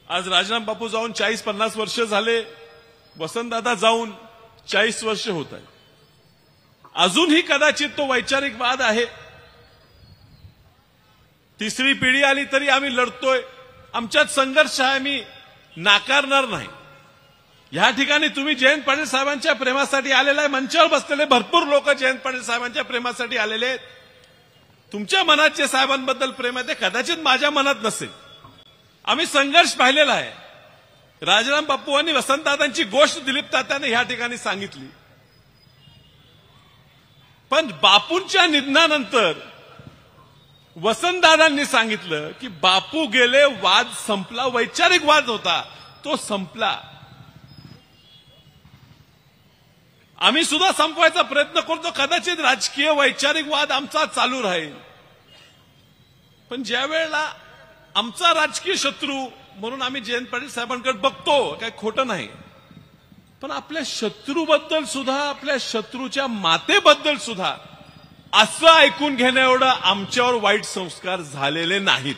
आज राजराम बापू जाऊन 40-50 वर्ष झाले, वसंतदादा जाऊन 40 वर्ष होत आहे. अजूनही कदाचित तो वैचारिक वाद आहे. तिसरी पिढी आली तरी आम्ही लढतोय, आमच्यात संघर्ष आहे, मी नाकारणार नाही. या ठिकाणी तुम्ही जयंत पाटील साहेबांच्या प्रेमासाठी आलेला आहे. मंचावर बसलेले भरपूर लोक जयंत पाटील साहेबांच्या प्रेमासाठी आलेले आहेत. तुमच्या मनात जे साहेबांबद्दल प्रेम आहे ते कदाचित माझ्या मनात नसेल. आम्ही संघर्ष पाहिलेला आहे. राजराम बापू आणि वसंतदादांची गोष्ट दिलीप तात्याने या ठिकाणी सांगितली. पण बापूंच्या निधनानंतर वसंतदादांनी सांगितलं की बापू गेले, वाद संपला. वैचारिक वाद होता तो संपला. आम्ही सुद्धा संपवायचा प्रयत्न करतो. कदाचित राजकीय वैचारिक वाद आमचा चालू राहील. पण ज्या वेळेला आमचा राजकीय शत्रू म्हणून आम्ही जयंत पाटील साहेबांकडे बघतो, काही खोटं नाही. पण आपल्या शत्रूबद्दल सुद्धा, आपल्या शत्रूच्या मातेबद्दल सुद्धा असं ऐकून घेण्या एवढं आमच्यावर वाईट संस्कार झालेले नाहीत.